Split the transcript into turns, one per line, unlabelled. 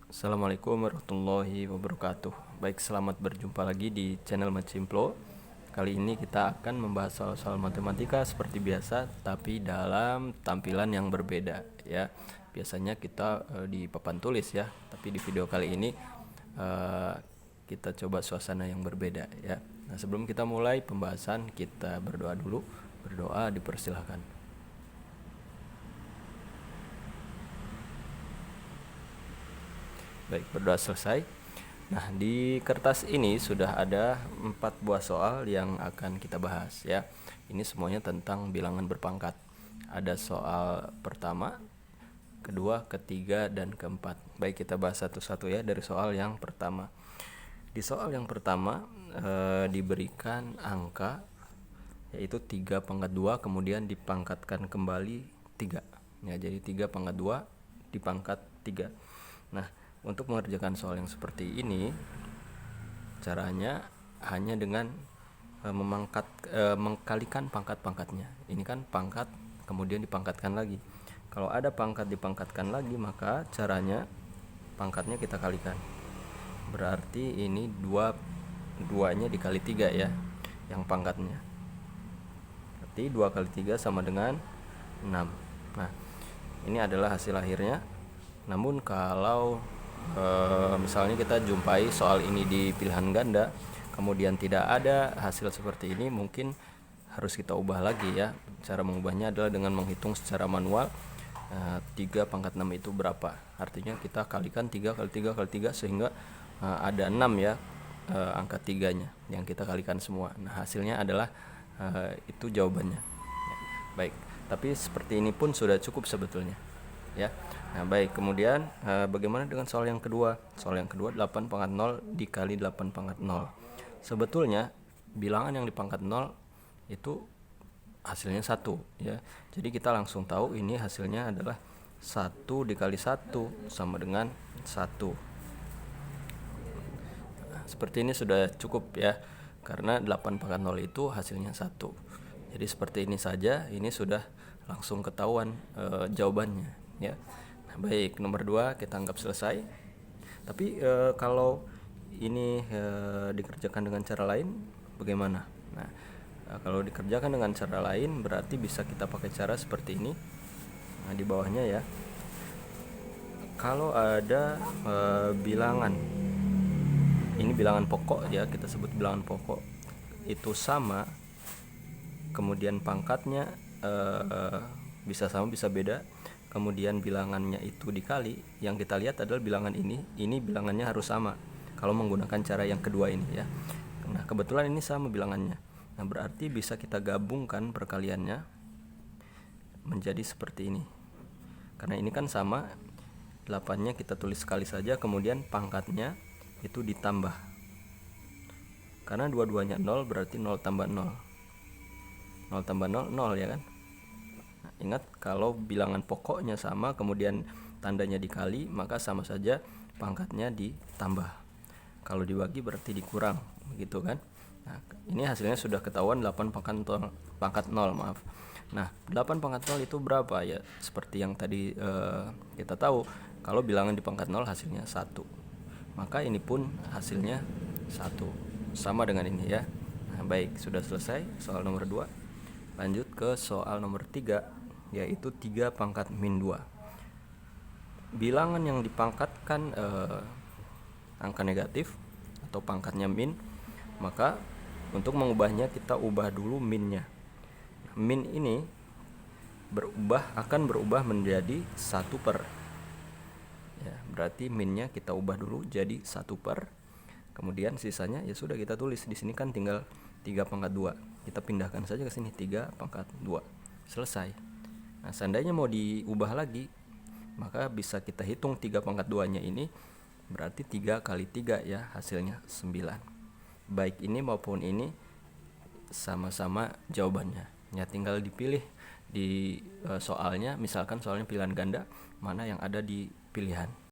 Assalamualaikum warahmatullahi wabarakatuh. Baik, selamat berjumpa lagi di channel Macimplo. Kali ini kita akan membahas soal-soal matematika seperti biasa, tapi dalam tampilan yang berbeda ya. Biasanya kita di papan tulis ya, tapi di video kali ini kita coba suasana yang berbeda ya. Nah, sebelum kita mulai pembahasan, kita berdoa dulu. Berdoa dipersilahkan. Baik, berdoa selesai. Nah, di kertas ini sudah ada 4 buah soal yang akan kita bahas ya. Ini semuanya tentang bilangan berpangkat. Ada soal pertama, kedua, ketiga, dan keempat. Baik, kita bahas satu-satu ya dari soal yang pertama. Di soal yang pertama diberikan angka yaitu 3 pangkat 2 kemudian dipangkatkan kembali 3. Ya, jadi 3 pangkat 2 dipangkat 3. Nah, untuk mengerjakan soal yang seperti ini, caranya hanya dengan mengkalikan pangkat-pangkatnya. Ini kan pangkat kemudian dipangkatkan lagi. Kalau ada pangkat dipangkatkan lagi, maka caranya pangkatnya kita kalikan. Berarti ini 2-nya dikali 3 ya, yang pangkatnya. Berarti 2 kali 3 sama dengan 6. Nah, ini adalah hasil akhirnya. Namun kalau misalnya kita jumpai soal ini di pilihan ganda, kemudian tidak ada hasil seperti ini, mungkin harus kita ubah lagi ya. Cara mengubahnya adalah dengan menghitung secara manual 3 pangkat 6 itu berapa. Artinya kita kalikan 3 kali 3 kali 3 sehingga ada 6 ya angka 3-nya yang kita kalikan semua. Nah, hasilnya adalah itu jawabannya. Baik, tapi seperti ini pun sudah cukup sebetulnya ya. Nah, baik, kemudian bagaimana dengan soal yang kedua? Soal yang kedua 8 pangkat 0 dikali 8 pangkat 0. Sebetulnya bilangan yang dipangkat 0 itu hasilnya 1 ya. Jadi kita langsung tahu ini hasilnya adalah 1 dikali 1 sama dengan 1. Nah, seperti ini sudah cukup ya, karena 8 pangkat 0 itu hasilnya 1. Jadi seperti ini saja, ini sudah langsung ketahuan jawabannya ya. Nah, baik, nomor 2 kita anggap selesai. Tapi kalau ini dikerjakan dengan cara lain bagaimana? Nah, kalau dikerjakan dengan cara lain berarti bisa kita pakai cara seperti ini. Nah, di bawahnya ya, kalau ada bilangan, ini bilangan pokok ya, kita sebut bilangan pokok, itu sama, kemudian pangkatnya bisa sama bisa beda, kemudian bilangannya itu dikali, yang kita lihat adalah bilangan ini bilangannya harus sama kalau menggunakan cara yang kedua ini ya. Nah, kebetulan ini sama bilangannya. Nah, berarti bisa kita gabungkan perkaliannya menjadi seperti ini. Karena ini kan sama, 8-nya kita tulis sekali saja, kemudian pangkatnya itu ditambah. Karena dua-duanya 0 berarti 0 tambah 0. 0 tambah 0, 0 ya kan. Nah, ingat kalau bilangan pokoknya sama kemudian tandanya dikali, maka sama saja pangkatnya ditambah. Kalau dibagi berarti dikurang, begitu kan. Nah, ini hasilnya sudah ketahuan 8 pangkat 0, maaf. Nah, 8 pangkat 0 itu berapa ya? Seperti yang tadi kita tahu, kalau bilangan di pangkat 0 hasilnya 1. Maka ini pun hasilnya 1. Sama dengan ini ya. Nah, baik, sudah selesai soal nomor 2. Lanjut ke soal nomor 3, yaitu 3 pangkat min 2. Bilangan yang dipangkatkan angka negatif atau pangkatnya min, maka untuk mengubahnya kita ubah dulu minnya. Min ini akan berubah menjadi 1 per ya, berarti minnya kita ubah dulu jadi 1 per, kemudian sisanya ya sudah kita tulis di sini kan tinggal 3 pangkat 2. Kita pindahkan saja ke sini 3 pangkat 2. Selesai. Nah, seandainya mau diubah lagi, maka bisa kita hitung 3 pangkat 2-nya ini berarti 3 kali 3 ya, hasilnya 9. Baik ini maupun ini sama-sama jawabannya. Ya, tinggal dipilih di soalnya, misalkan soalnya pilihan ganda, mana yang ada di pilihan.